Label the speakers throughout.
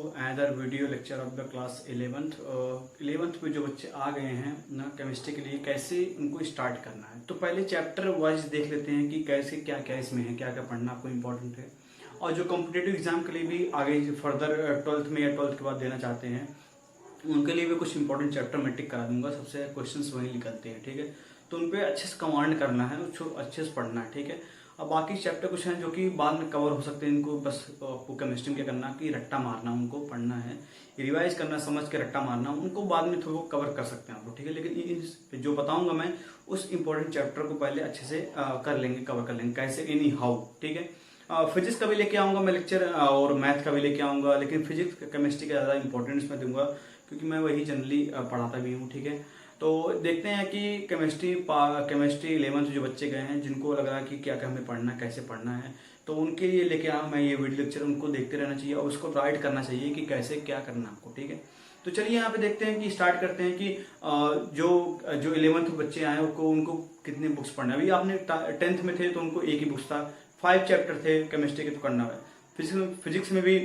Speaker 1: Another video lecture of the class 11th में जो बच्चे आ गए हैं ना केमिस्ट्री के लिए कैसे उनको स्टार्ट करना है। तो पहले चैप्टर वाइज देख लेते हैं कि कैसे क्या क्या इसमें है, क्या क्या पढ़ना आपको इम्पोर्टेंट है। और जो कॉम्पिटेटिव एग्जाम के लिए भी आगे फर्दर 12th में या 12th के बाद देना चाहते हैं उनके लिए भी कुछ इंपॉर्टेंट चैप्टर मैं टिक करा दूंगा। सबसे क्वेश्चंस वहीं निकलते हैं, ठीक है। तो उन पर अच्छे से कमांड करना है, उसको अच्छे से पढ़ना है, ठीक है। अब बाकी चैप्टर कुछ हैं जो कि बाद में कवर हो सकते हैं, इनको बस आपको केमिस्ट्री में क्या करना कि रट्टा मारना, उनको पढ़ना है, रिवाइज करना, समझ के रट्टा मारना, उनको बाद में थोड़ा कवर कर सकते हैं आप लोग, ठीक है। लेकिन जो बताऊंगा मैं उस इंपॉर्टेंट चैप्टर को पहले अच्छे से कर लेंगे, कवर कर लेंगे कैसे, एनी हाउ, ठीक है। फिजिक्स का भी लेके आऊंगा मैं लेक्चर और मैथ का भी लेके आऊंगा, लेकिन फिजिक्स केमिस्ट्री का ज़्यादा इंपॉर्टेंस मैं दूंगा क्योंकि मैं वही जनरली पढ़ाता भी हूँ, ठीक है। तो देखते हैं कि केमिस्ट्री 11th जो बच्चे गए हैं जिनको लग रहा है कि क्या क्या हमें पढ़ना है, कैसे पढ़ना है, तो उनके लिए लेके आऊँ मैं ये वीडियो लेक्चर। उनको देखते रहना चाहिए और उसको राइट करना चाहिए कि कैसे क्या करना आपको, ठीक है। तो चलिए यहाँ पे देखते हैं कि स्टार्ट करते हैं कि जो 11th बच्चे आए उनको कितने बुक्स पढ़ना है। अभी आपने 10th में थे तो उनको एक ही बुक्स था, 5 चैप्टर थे केमिस्ट्री के, तो करना है। फिजिक्स में भी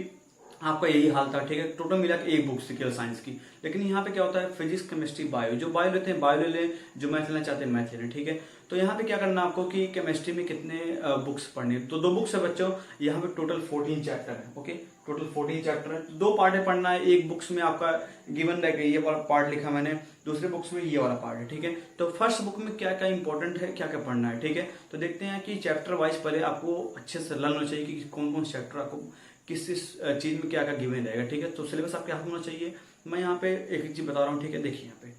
Speaker 1: आपका यही हाल था, ठीक है। टोटल मिला के एक बुक थी केवल साइंस की। लेकिन यहाँ पे क्या होता है, फिजिक्स केमिस्ट्री बायो, जो बायो लेते हैं बायो ले लें, जो मैथ लेना चाहते हैं मैथ ले लें, ठीक है। तो यहाँ पे क्या करना आपको कि केमिस्ट्री में कितने बुक्स पढ़ने, तो 2 बुक्स है बच्चों। यहाँ पे टोटल 14 चैप्टर है, ओके। टोटल 14 चैप्टर है, 2 पार्ट है पढ़ना है। एक बुक्स में आपका गिवन रहेगा, ये वाला पार्ट लिखा मैंने, दूसरे बुक्स में ये वाला पार्ट है, ठीक है। तो फर्स्ट बुक में क्या क्या इंपॉर्टेंट है, क्या क्या पढ़ना है, ठीक है। तो देखते हैं कि चैप्टर वाइज पहले आपको अच्छे से लर्न होना चाहिए कि कौन कौन चैप्टर आपको किस चीज में क्या क्या गिवन रहेगा, ठीक है। तो सिलेबस आपके हाथ में होना चाहिए। मैं यहाँ पे एक एक चीज बता रहा हूँ, ठीक है। देखिए यहाँ पे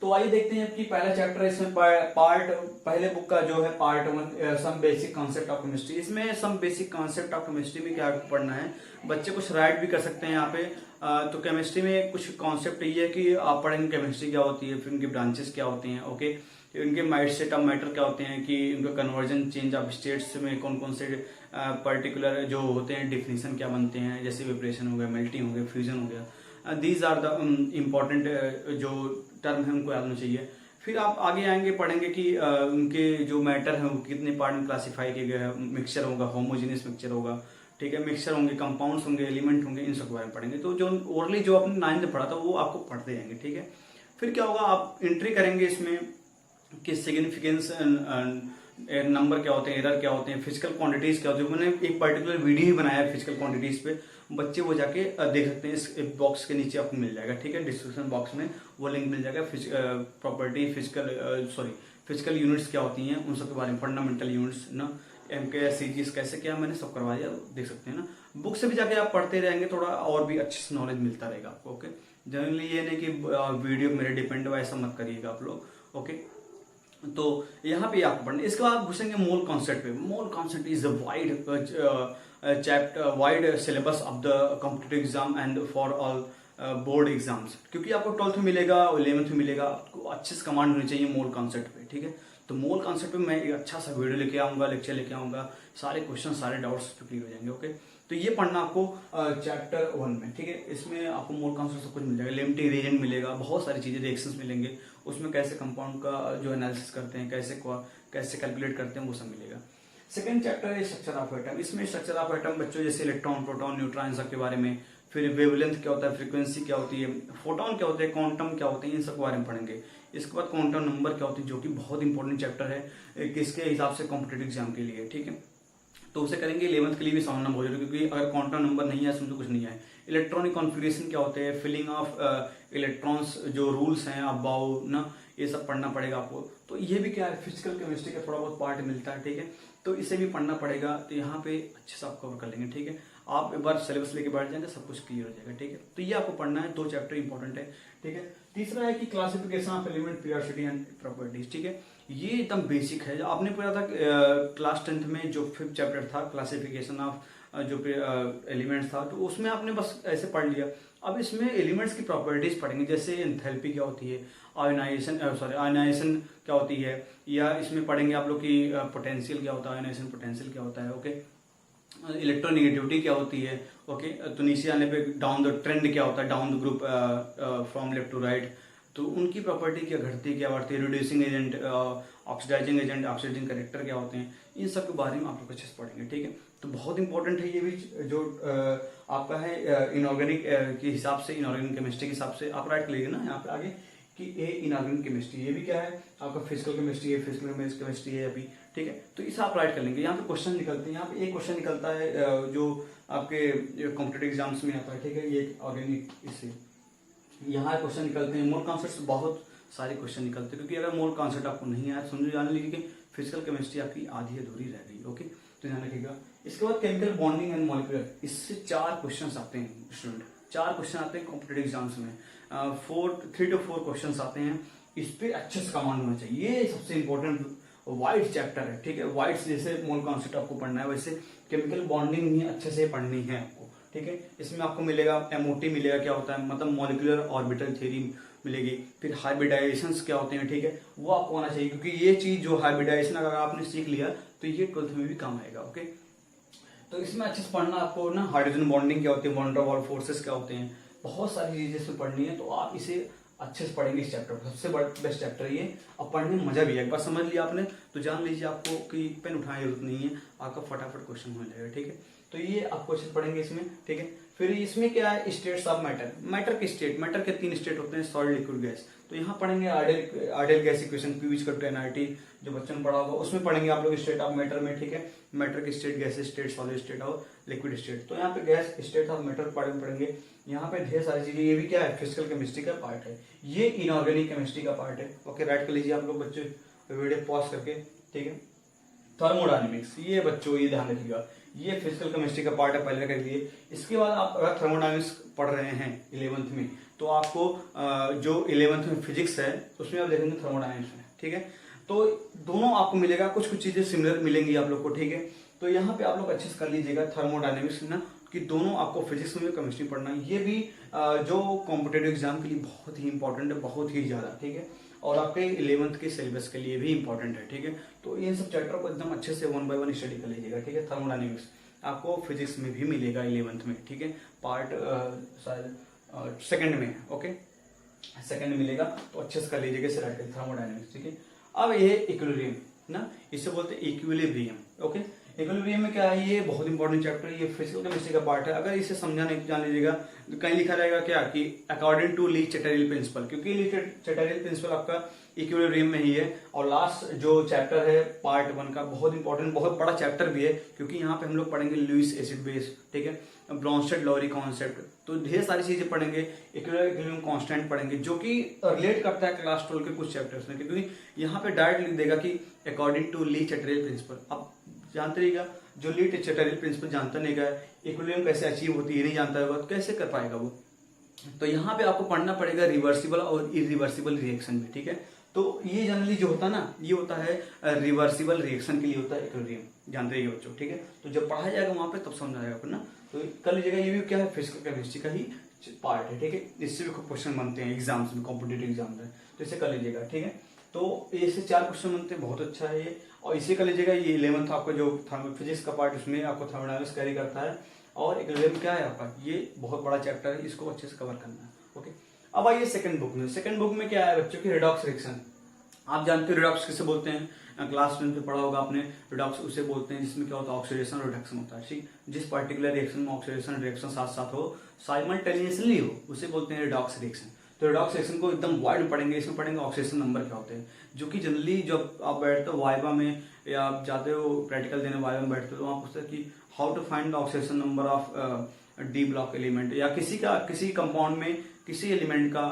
Speaker 1: तो आइए देखते हैं कि पहला चैप्टर है इसमें पहले बुक का जो है part 1 some basic concept of chemistry. इसमें some basic concept of chemistry में क्या पढ़ना है, बच्चे कुछ राइट भी कर सकते हैं यहाँ पे। तो केमिस्ट्री में कुछ कॉन्सेप्ट ये है कि आप पढ़ेंगे केमिस्ट्री क्या होती है, फिर उनकी ब्रांचेस क्या होती हैं, ओके। इनके स्टेट ऑफ मैटर क्या होते हैं, कि उनका कन्वर्जन चेंज ऑफ स्टेट्स में कौन कौन से पर्टिकुलर जो होते हैं डिफिनीशन क्या बनते हैं, जैसे वेपरेशन हो गया, मेल्टिंग हो गया, फ्यूजन हो गया। दीज आर द इम्पॉर्टेंट जो टर्म है उनको याद होना चाहिए। फिर आप आगे आएंगे पढ़ेंगे कि उनके जो मैटर है वो कितने पार्ट में क्लासीफाई किए गए हैं। मिक्सचर होगा, होमोजीनियस मिक्सचर होगा, ठीक है। मिक्सचर होंगे, कंपाउंड्स होंगे, एलिमेंट होंगे, इन सब के बारे में पढ़ेंगे। तो जो ओरली जो आपने 9th में पढ़ा था वो आपको पढ़ते जाएंगे, ठीक है। फिर क्या होगा, आप एंट्री करेंगे इसमें कि सिग्निफिकेंस नंबर क्या होते हैं, एरर क्या होते हैं, फिजिकल क्वांटिटीज क्या होती है। मैंने एक पर्टिकुलर वीडियो ही बनाया है फिजिकल क्वांटिटीज पे, बच्चे वो जाके देख सकते हैं। इस बॉक्स के नीचे आपको मिल जाएगा, ठीक है। डिस्क्रिप्शन बॉक्स में वो लिंक मिल जाएगा। प्रॉपर्टी फिजिकल यूनिट्स क्या होती हैं उन सब के बारे में, फंडामेंटल यूनिट्स ना, MK CGS कैसे क्या मैंने सब करवा दिया, देख सकते हैं ना। बुक से भी जाके आप पढ़ते रहेंगे, थोड़ा और भी अच्छे से नॉलेज मिलता रहेगा आपको, ओके। जनरली ये नहीं कि वीडियो मेरे डिपेंड हो, ऐसा मत करिएगा आप लोग, ओके। तो यहाँ पे आपको पढ़ना। इसके बाद घुसेंगे मोल कॉन्सेप्ट पे। Mole concept is wide syllabus of the competitive exam and for all board exams. क्योंकि आपको 12th में मिलेगा, 11th में मिलेगा, आपको अच्छे से कमांड होनी चाहिए मोल कॉन्सेप्ट पे, ठीक है। तो मोल कॉन्सेप्ट पे मैं एक अच्छा सा वीडियो लेके आऊंगा, लेक्चर लेके आऊंगा, सारे क्वेश्चन सारे डाउट्स क्लियर हो जाएंगे, ओके। तो ये पढ़ना आपको चैप्टर 1 में, ठीक है। इसमें आपको मोल कॉन्सेप्ट सब कुछ मिल जाएगा, लिमिटिंग रीजन मिलेगा, बहुत सारी चीजें, रिएक्शंस मिलेंगे उसमें, कैसे कंपाउंड का जो एनालिसिस करते हैं, कैसे कैलकुलेट करते हैं, वो सब मिलेगा। सेकंड चैप्टर है स्ट्रक्चर ऑफ एटम। इसमें स्ट्रक्चर ऑफ एटम बच्चों जैसे इलेक्ट्रॉन, प्रोटॉन, न्यूट्रॉन सब के बारे में, फिर वेवलेंथ क्या होता है, फ्रीक्वेंसी क्या होती है, फोटोन क्या होते हैं, क्वांटम क्या होते हैं, इन सब के बारे में पढ़ेंगे। इसके बाद क्वांटम नंबर क्या होती है, जो कि बहुत इंपॉर्टेंट चैप्टर है किसके हिसाब से कॉम्पिटेटिव एग्जाम के लिए, ठीक है। तो उसे करेंगे 11th के लिए भी सामना बहुत जरूरी, क्योंकि अगर क्वांटम नंबर नहीं है समझो कुछ नहीं है। इलेक्ट्रॉनिक कॉन्फ़िगरेशन क्या होते हैं, फिलिंग ऑफ इलेक्ट्रॉन्स, जो रूल्स हैं अबाउ ना, ये सब पढ़ना पड़ेगा आपको। तो ये भी क्या है, फिजिकल केमिस्ट्री का थोड़ा बहुत पार्ट मिलता है, ठीक है। तो इसे भी पढ़ना पड़ेगा। तो यहाँ पे अच्छे से आप कवर कर लेंगे, ठीक है। आप एक बार सिलेबस लेके बैठ जाएंगे, सब कुछ क्लियर हो जाएगा, ठीक है। तो ये आपको पढ़ना है, 2 चैप्टर इंपॉर्टेंट है, ठीक है। तीसरा है कि classification of element, periodicity and properties, ठीक है। ये एकदम बेसिक है। आपने पढ़ा था क्लास 10th में जो 5th चैप्टर था, क्लासिफिकेशन ऑफ जो एलिमेंट्स था, तो उसमें आपने बस ऐसे पढ़ लिया। अब इसमें एलिमेंट्स की प्रॉपर्टीज पढ़ेंगे, जैसे एंथैल्पी क्या होती है, आयोनाइजेशन क्या होती है, या इसमें पढ़ेंगे आप लोग की पोटेंशियल क्या होता है, आयोनाइजेशन पोटेंशियल क्या होता है, ओके। इलेक्ट्रोनेगेटिविटी क्या होती है, ओके। तो नीचे आने पे डाउन द ट्रेंड क्या होता है, down the group from left to right, तो उनकी प्रॉपर्टी क्या घटती है, क्या बढ़ती है, reducing agent, oxidizing agent, oxidizing character क्या होते हैं, इन सब के बारे में आप लोग अच्छे से पढ़ेंगे, ठीक है। तो बहुत इंपॉर्टेंट है ये भी, जो आपका है इनऑर्गेनिक के हिसाब से, इनऑर्गेनिक केमिस्ट्री के हिसाब से आप राइट कर लीजिए ना यहाँ पे आगे कि ए इनऑर्गेनिक केमिस्ट्री, ये भी क्या है आपका फिजिकल केमिस्ट्री है, फिजिकल केमिस्ट्री है अभी, ठीक है। तो इसे आप राइट कर लेंगे। यहाँ पे क्वेश्चन निकलते हैं, यहाँ पे एक क्वेश्चन निकलता है जो आपके कॉम्पिटेटिव एग्जाम्स में आता है, ठीक है। ये ऑर्गेनिक, इससे यहाँ क्वेश्चन निकलते हैं, मोल कॉन्सेप्ट बहुत सारे क्वेश्चन निकलते हैं, क्योंकि अगर मोल कॉन्सेप्ट आपको नहीं आया समझो, जान लीजिए कि फिजिकल केमिस्ट्री आपकी आधी अधूरी रह गई, ओके। तो ध्यान रखिएगा। इसके बाद केमिकल बॉन्डिंग एंड मॉलिक्यूलर, इससे 4 क्वेश्चन आते हैं स्टूडेंट, 4 क्वेश्चन आते हैं कॉम्पिटेटिव एग्जाम्स में, 3 to 4 क्वेश्चन आते हैं। इस पे अच्छे से कमांड होना चाहिए, ये सबसे इंपॉर्टेंट वाइड चैप्टर है, ठीक है। वाइड जैसे मोल कॉन्सेप्ट आपको पढ़ना है, वैसे केमिकल बॉन्डिंग भी अच्छे से पढ़नी है आपको, ठीक है। इसमें आपको मिलेगा MOT मिलेगा, क्या होता है मतलब मॉलिक्यूलर ऑर्बिटल थ्योरी मिलेगी, फिर हाइब्रिडाइजेशंस क्या होते हैं, ठीक है, वो आपको आना चाहिए, क्योंकि ये चीज जो हाइब्रिडाइजेशन अगर आपने सीख लिया तो ये 12th में भी काम आएगा, ओके। तो इसमें अच्छे से पढ़ना आपको ना, हाइड्रोजन बॉन्डिंग क्या होती है, वॉन डेर वाल फोर्सेस क्या होते हैं, बहुत सारी चीजें इसमें पढ़नी है। तो आप इसे अच्छे से पढ़ेंगे इस चैप्टर को, सबसे बेस्ट चैप्टर है ये, और पढ़ने में मजा भी है। एक बार समझ लिया आपने तो जान लीजिए आपको कि पेन उठाने की जरूरत नहीं है, आपका फटाफट क्वेश्चन हो जाएगा, ठीक है। तो ये आप क्वेश्चन पढ़ेंगे इसमें, ठीक है। फिर इसमें क्या है, स्टेट्स ऑफ मैटर, मैटर के स्टेट, मैटर के 3 स्टेट होते हैं, सॉलिड, लिक्विड, गैस। तो यहाँ पढ़ेंगे आइडियल गैस इक्वेशन, P=NRT, जो बच्चों ने पढ़ा होगा उसमें पढ़ेंगे आप लोग स्टेट ऑफ मैटर में, ठीक है। मैटर की state, gas state, solid state और लिक्विड स्टेट। तो यहाँ पे गैस स्टेट ऑफ मैटर पढ़ेंगे। यहाँ पे ढेर सारी चीजें, ये भी क्या है, फिजिकल केमिस्ट्री का पार्ट है, ये इनऑर्गेनिक केमिस्ट्री का पार्ट है, ओके। राइट कर लीजिए आप लोग बच्चे वीडियो पॉज करके, ठीक है। थर्मोडायनेमिक्स, ये बच्चों ये ध्यान रखिएगा, ये फिजिकल केमिस्ट्री का पार्ट है, पहले कर लिए। इसके बाद आप अगर थर्मोडायनेमिक्स पढ़ रहे हैं 11th में, तो आपको जो 11th में फिजिक्स है उसमें आप देखेंगे थर्मोडायनेमिक्स में, ठीक है। तो दोनों आपको मिलेगा, कुछ चीजें सिमिलर मिलेंगी आप लोग को, ठीक है। तो यहाँ पे आप लोग अच्छे से कर लीजिएगा थर्मोडायनेमिक्स ना, कि दोनों आपको फिजिक्स में केमिस्ट्री पढ़ना है। ये भी जो कॉम्पिटेटिव एग्जाम के लिए बहुत ही इंपॉर्टेंट है, बहुत ही ज्यादा, ठीक है। और आपके 11th के सिलेबस के लिए भी इंपॉर्टेंट है, ठीक है। तो इन सब चैप्टर को एकदम अच्छे से 1 by 1 स्टडी कर लीजिएगा, ठीक है। थर्मोडायनेमिक्स आपको फिजिक्स में भी मिलेगा 11th में, ठीक है। पार्ट शायद सेकंड में, ओके, सेकंड में मिलेगा, तो अच्छे से कर लीजिएगा इसे राइट, थर्मोडायनेमिक्स, ठीक है। अब ये इक्विलिब्रियम ना, इसे बोलते हैं इक्विलिब्रियम, ओके। इक्विलिब्रियम में क्या है, ये बहुत इंपॉर्टेंट चैप्टर है, ये फिजिकल केमिस्ट्री का पार्ट है। अगर इसे समझा नहीं तो जान लीजिएगा, कहीं लिखा रहेगा क्या कि अकॉर्डिंग टू ली चैटरियल प्रिंसिपल, क्योंकि ली चैटरियल प्रिंसिपल आपका इक्विलिब्रियम में ही है। और लास्ट जो चैप्टर है पार्ट 1 का, बहुत इंपॉर्टेंट, बहुत बड़ा चैप्टर भी है, क्योंकि यहाँ पे हम लोग पढ़ेंगे लुईस एसिड बेस, ठीक है, ब्रॉन्स्टेड लॉरी कॉन्सेप्ट, तो ढेर सारी चीजें पढ़ेंगे। इक्विलिब्रियम कांस्टेंट पढ़ेंगे, जो कि रिलेट करता है क्लास 12 के कुछ चैप्टर्स में, क्योंकि यहाँ पे डायरेक्ट लिख देगा कि अकॉर्डिंग टू ली चैटरियल प्रिंसिपल। अब जानते रहिएगा, जो ली चैटरियल प्रिंसिपल जानता नहीं है, इक्विलिब्रियम कैसे अचीव होती है ये नहीं जानता होगा, तो कैसे कर पाएगा वो। तो यहाँ पे आपको पढ़ना पड़ेगा रिवर्सिबल और इरिवर्सिबल रिएक्शन भी, ठीक है। तो ये जनरली जो होता है ना, ये होता है रिवर्सिबल रिएक्शन के लिए होता है इक्विलिब्रियम, जानते रहिए बच्चों, ठीक है। तो जब पढ़ाया जाएगा वहां पे तब समझ आएगा आपको ना। तो कर लीजिएगा, ये भी क्या है, फिजिकल केमिस्ट्री का ही पार्ट है, ठीक है। इससे भी क्वेश्चन बनते हैं एग्जाम्स में, कॉम्पिटेटिव एग्जाम में, तो इसे कर लीजिएगा, ठीक है। तो इससे 4 क्वेश्चन बनते हैं, बहुत अच्छा है ये। और इसे कर लीजिएगा, ये 11th आपका जो फिजिक्स का पार्ट, उसमें आपको थर्मोडायनेमिक्स कैरी करता है। और इक्विलिब्रियम क्या है आपका, ये बहुत बड़ा चैप्टर है, इसको अच्छे से कवर करना है, ओके। अब आइए सेकंड बुक में। सेकंड बुक में क्या है बच्चों की, रिडॉक्स रिएक्शन। आप जानते हो रिडॉक्स किसे बोलते हैं, क्लास 10 में पढ़ा होगा आपने, रिडॉक्स उसे बोलते हैं जिसमें क्या होता है, ऑक्सीडेशन और रिडक्शन होता है, ठीक। जिस पर्टिकुलर रिएक्शन में ऑक्सीडेशन रिएक्शन साथ साथ हो, साइमल्टेनियसली हो, उसे बोलते हैं रिडॉक्स रिएक्शन। तो रिडॉक्स रिएक्शन को एकदम वाइड में पढ़ेंगे, इसमें पढ़ेंगे ऑक्सीडेशन नंबर क्या होते हैं, जो कि जनरली जब आप बैठते हो वाइवा में या आप जाते हो प्रैक्टिकल देने वाइवा में बैठते हो, तो वहाँ पूछते हैं कि how to find the oxidation number of D block element, या किसी कंपाउंड में किसी एलिमेंट का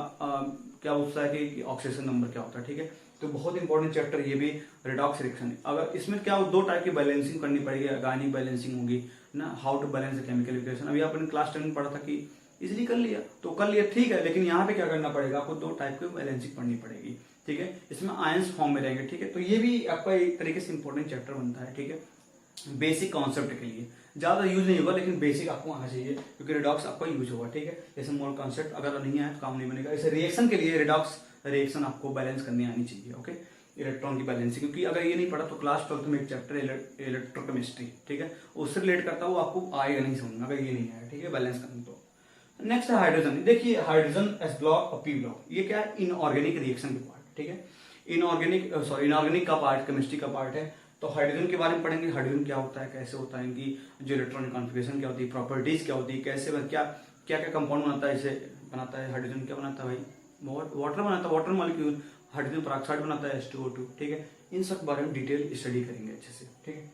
Speaker 1: क्या पूछता है कि ऑक्सीडेशन नंबर क्या होता है, ठीक है। तो बहुत इंपॉर्टेंट चैप्टर ये भी, रिडॉक्स रिएक्शन। अगर इसमें क्या 2 टाइप की बैलेंसिंग करनी पड़ेगी, ऑर्गेनिक बैलेंसिंग होगी ना, how to balance the chemical equation. अभी आपने क्लास 10 में पढ़ा था कि इजिली कर लिया तो कर लिया, ठीक है। लेकिन यहाँ पे क्या करना पड़ेगा, आपको 2 टाइप की बैलेंसिंग पढ़नी पड़ेगी, ठीक है। इसमें आयंस फॉर्म में रहेंगे, ठीक है। तो ये भी आपका एक तरीके से इंपॉर्टेंट चैप्टर बनता है, ठीक है। बेसिक कॉन्सेप्ट के लिए ज्यादा यूज नहीं होगा, लेकिन बेसिक आपको आना चाहिए, क्योंकि रिडॉक्स आपका यूज होगा, ठीक है। जैसे मोल कॉन्सेप्ट अगर नहीं आया तो काम नहीं बनेगा। जैसे रिएक्शन के लिए रिडॉक्स रिएक्शन आपको बैलेंस करनी आनी चाहिए, ओके। इलेक्ट्रॉन की बैलेंसिंग, क्योंकि अगर ये नहीं पढ़ा तो क्लास 12 में एक चैप्टर इलेक्ट्रोकेमिस्ट्री, ठीक है, उससे रिलेट करता है, वो आपको आएगा नहीं समझ में अगर ये नहीं आया, ठीक है, बैलेंस करना। तो नेक्स्ट है हाइड्रोजन। देखिए हाइड्रोजन एस ब्लॉक और पी ब्लॉक, ये क्या है, इनऑर्गेनिक रिएक्शन के पार्ट, ठीक है। इनऑर्गेनिक का पार्ट केमिस्ट्री का पार्ट है। तो हाइड्रोजन के बारे में पढ़ेंगे, हाइड्रोजन क्या होता है, कैसे होता है, इनकी जो इलेक्ट्रॉनिक कॉन्फ़िगरेशन क्या होती है, प्रॉपर्टीज क्या होती है, कैसे क्या क्या क्या कंपाउंड बनाता है, इसे बनाता है हाइड्रोजन, क्या बनाता है भाई, वाटर बनाता है, वाटर मॉलिक्यूल, हाइड्रोजन पेरोक्साइड बनाता है H2O2, ठीक है। इन सब के बारे में डिटेल स्टडी करेंगे अच्छे से, ठीक है।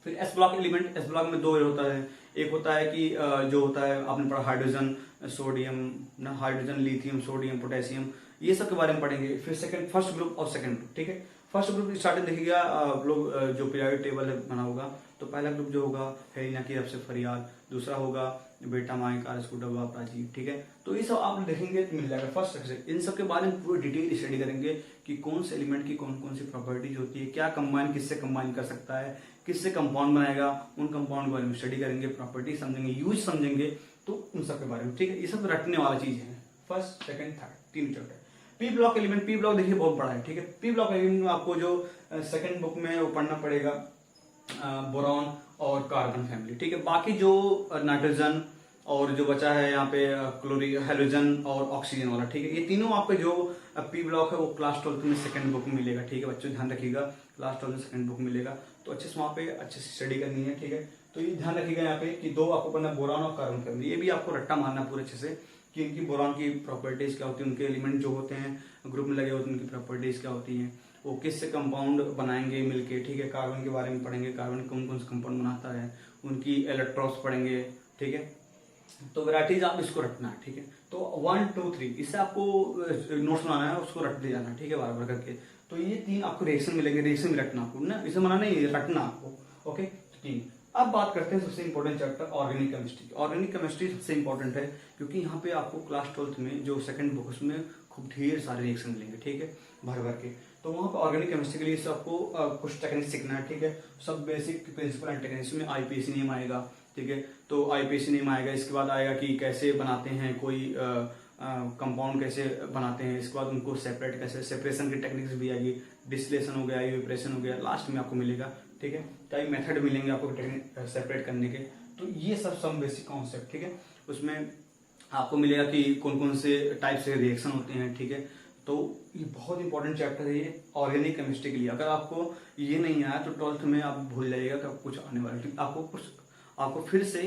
Speaker 1: फिर S block element, S block में दो होता है, एक होता है कि जो होता है आपने पढ़ा हाइड्रोजन सोडियम ना, हाइड्रोजन लिथियम सोडियम पोटेशियम, ये सब के बारे में पढ़ेंगे। फिर सेकंड, फर्स्ट ग्रुप और सेकंड ग्रुप, ठीक है। फर्स्ट ग्रुप स्टार्टिंग देखिएगा आप लोग, जो पीरियोडिक टेबल बना होगा, तो पहला ग्रुप जो होगा हेलिना की सबसे फरियाद, दूसरा होगा बेटा माए कार स्कूडा प्राचीन, ठीक है। तो ये सब आप देखेंगे तो मिल जाएगा फर्स्ट सेक्शन। इन सब के बारे में पूरी डिटेल स्टडी करेंगे कि कौन से एलिमेंट की कौन कौन सी प्रॉपर्टीज होती है, क्या कंबाइन किससे कंबाइन कर सकता है, किससे कंपाउंड बनाएगा, उन कंपाउंड के बारे में स्टडी करेंगे, प्रॉपर्टी समझेंगे, यूज समझेंगे, तो उन सब के बारे में, ठीक है। ये सब रटने वाला चीज है, फर्स्ट सेकंड थर्ड तीन chapter. P block element, P block देखिए बहुत बड़ा है, ठीक है। पी ब्लॉक एलिमेंट में आपको जो सेकंड बुक में वो पढ़ना पड़ेगा बोरॉन और कार्बन फैमिली, ठीक है। बाकी जो नाइट्रोजन और जो बचा है यहाँ पे क्लोरी हाइड्रोजन और ऑक्सीजन वाला, ठीक है, ये तीनों आपके जो पी ब्लॉक है वो क्लास 12 में सेकंड बुक में मिलेगा, ठीक है। बच्चों ध्यान रखिएगा, क्लास 12 में सेकंड बुक मिलेगा, तो अच्छे से वहाँ पे अच्छे से स्टडी करनी है, ठीक है। तो ये ध्यान रखिएगा यहाँ पे कि दो आपको पढ़ना बोरान और कार्बन फैमिली, ये भी आपको रट्टा मारना पूरे अच्छे से कि इनकी बोरान की प्रॉपर्टीज क्या होती है, उनके एलिमेंट जो होते हैं ग्रुप में लगे होते हैं उनकी प्रॉपर्टीज क्या होती हैं, वो किससे कंपाउंड बनाएंगे मिलके, ठीक है। कार्बन के बारे में पढ़ेंगे, कार्बन कौन कौन से कंपाउंड बनाता है, उनकी इलेक्ट्रॉन्स पढ़ेंगे, ठीक है। तो वेराइटीज आप इसको रटना है, ठीक है। तो 1 2 3 इससे आपको नोट्स बनाना है, उसको रट दे जाना है, ठीक है, बार बार करके। तो ये तीन आपको रिएक्शन मिलेंगे, रिएक्शन भी रटना आपको ना, इसे मना नहीं रटना आपको, ओके। तीन। अब बात करते हैं सबसे important chapter organic chemistry. Organic chemistry सबसे इंपॉर्टेंट है क्योंकि यहाँ पे आपको क्लास 12 में जो सेकंड बुक उसमें खूब ढेर सारे रिएक्शन मिलेंगे, ठीक है, भर भर के। तो वहाँ पे ऑर्गेनिक केमिस्ट्री के लिए आपको कुछ टेक्निक सीखना है, ठीक है। सब बेसिक प्रिंसिपल एंड टेक्निक्स में आईपीएसी नेम आएगा, ठीक है। तो आईपीएसी नेम आएगा, इसके बाद आएगा कि कैसे बनाते हैं कोई कंपाउंड कैसे बनाते हैं, इसके बाद उनको सेपरेट कैसे, सेपरेशन की टेक्निक्स भी आएगी, डिस्टिलेशन हो गया, इवेपोरेशन हो गया, लास्ट में आपको मिलेगा, ठीक है। कई मेथड मिलेंगे आपको टेक्निक सेपरेट करने के। तो ये सब बेसिक कॉन्सेप्ट, ठीक है। उसमें आपको मिलेगा कि कौन कौन से टाइप से रिएक्शन होते हैं, ठीक है। तो ये बहुत इंपॉर्टेंट चैप्टर है ये ऑर्गेनिक केमिस्ट्री के लिए। अगर आपको ये नहीं आया तो 12th में आप भूल जाइएगा कि आपको कुछ आने वाला, आपको फिर से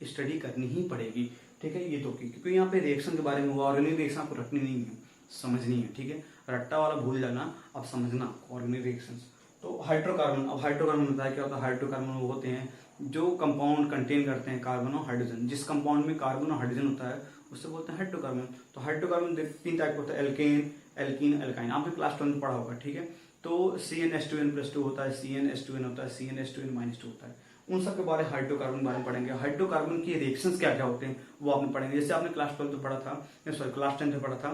Speaker 1: स्टडी करनी ही पड़ेगी, ठीक है। ये तो क्योंकि यहाँ पे रिएक्शन के बारे में हुआ, ऑर्गेनिक रिएक्शन आपको रटनी नहीं है, समझनी है, ठीक है। रट्टा वाला भूल जाना, अब समझना ऑर्गेनिक रिएक्शंस। तो हाइड्रोकार्बन, अब हाइड्रोकार्बन होता है क्या होता है, हाइड्रोकार्बन वो होते हैं जो कंपाउंड कंटेन करते हैं कार्बन और हाइड्रोजन। जिस कंपाउंड में कार्बन और हाइड्रोजन होता है उससे बोलते हैं हाइड्रोकार्बन। तो हाइड्रोकार्बन तीन टाइप होता है, एल्केन, एल्कीन, एल्काइन, आपने क्लास 12 में पढ़ा होगा, ठीक है। तो CnH2n+2 होता है, CnH2n होता है, CnH2n-2 होता है। उन सब के बारे में हाइड्रोकार्बन बारे में पढ़ेंगे। हाइड्रोकार्बन की रिएक्शंस क्या क्या होते हैं वो आपने पढ़ेंगे। जैसे आपने क्लास 12 में पढ़ा था, सॉरी क्लास 10 में पढ़ा था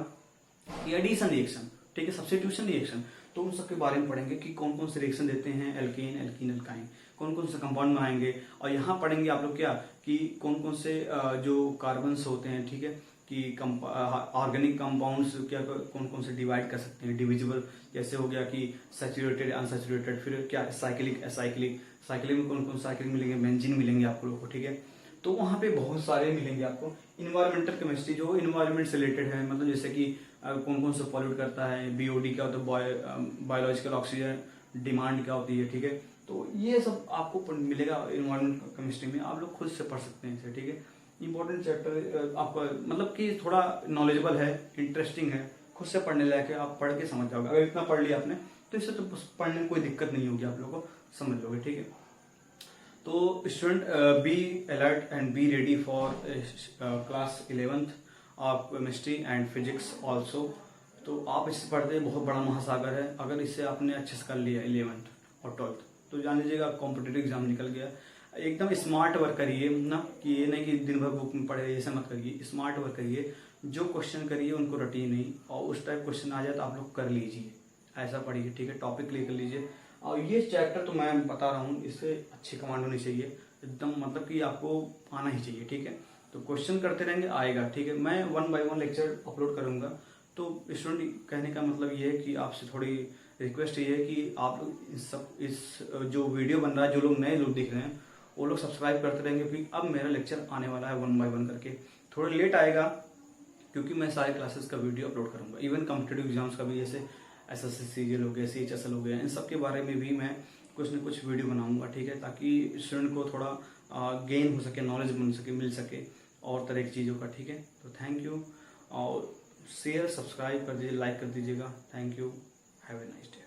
Speaker 1: कि एडिशन रिएक्शन, ठीक है, सब्स्टिट्यूशन रिएक्शन। तो उन सब के बारे में पढ़ेंगे कि कौन कौन से रिएक्शन देते हैं, एल्केन, एल्कीन, एल्काइन, कौन कौन से कंपाउंड बनाएंगे। और यहाँ पढ़ेंगे आप लोग क्या कि कौन कौन से जो कार्बन्स होते हैं, ठीक है, कि ऑर्गेनिक कंपाउंड्स क्या कौन कौन से डिवाइड कर सकते हैं, डिविजिबल जैसे हो गया कि सैचुरेटेड, अनसैचुरेटेड, फिर क्या साइक्लिक, एसाइक्लिक, साइक्लिक में कौन कौन साइक्लिक मिलेंगे, बेंजीन मिलेंगे आप लोगों को, ठीक है। तो वहाँ पे बहुत सारे मिलेंगे आपको। इन्वायरमेंटल केमिस्ट्री जो इन्वायरमेंट से रिलेटेड है, मतलब जैसे कि कौन कौन सा पॉल्यूट करता है, बीओडी क्या होता है, बायोलॉजिकल ऑक्सीजन डिमांड क्या होती है, ठीक है। तो ये सब आपको मिलेगा इन्वायरमेंट केमिस्ट्री में, आप लोग खुद से पढ़ सकते हैं इसे, ठीक है। इंपॉर्टेंट चैप्टर आपका मतलब कि थोड़ा नॉलेजेबल है, इंटरेस्टिंग है, खुद से पढ़ने लायक है, आप पढ़ के समझ जाओगे। अगर इतना पढ़ लिया आपने तो इससे तो पढ़ने में कोई दिक्कत नहीं होगी, आप लोगों को समझ लोगे, ठीक है। तो student be alert and be ready for class 11th of chemistry and physics also. तो आप इससे पढ़ते बहुत बड़ा महासागर है। अगर इससे आपने अच्छे से कर लिया 11th और 12th तो जान लीजिएगा कॉम्पिटेटिव एग्जाम निकल गया। एकदम स्मार्ट वर्क करिए ना, कि ये नहीं कि दिन भर बुक में पढ़े, ऐसा मत करिए, स्मार्ट वर्क करिए। जो क्वेश्चन करिए उनको रटिए नहीं, और उस टाइप क्वेश्चन आ जाए तो आप लोग कर लीजिए, ऐसा पढ़िए, ठीक है। टॉपिक क्लियर कर लीजिए। और ये चैप्टर तो मैं बता रहा हूँ, इससे अच्छी कमांड होनी चाहिए एकदम, मतलब कि आपको आना ही चाहिए, ठीक है। तो क्वेश्चन करते रहेंगे, आएगा, ठीक है। मैं 1 by 1 लेक्चर अपलोड करूंगा। तो स्टूडेंट कहने का मतलब ये है कि आपसे थोड़ी रिक्वेस्ट ये है कि आप लोग इस जो वीडियो बन रहा है, जो लोग नए लोग देख रहे हैं वो लोग सब्सक्राइब करते रहेंगे, क्योंकि अब मेरा लेक्चर आने वाला है 1 by 1 करके। थोड़ा लेट आएगा क्योंकि मैं सारे क्लासेस का वीडियो अपलोड करूंगा। इवन कॉम्पिटेटिव एग्जाम्स का भी, जैसे SSC CGL हो गया, CHSL हो गया, इन सब के बारे में भी मैं कुछ ना कुछ वीडियो बनाऊंगा, ठीक है, ताकि स्टूडेंट को थोड़ा गेन हो सके, नॉलेज बन सके, मिल सके और तरह की चीज़ों का, ठीक है। तो थैंक यू, और शेयर सब्सक्राइब कर दीजिए, लाइक कर दीजिएगा। Thank you, have a nice day.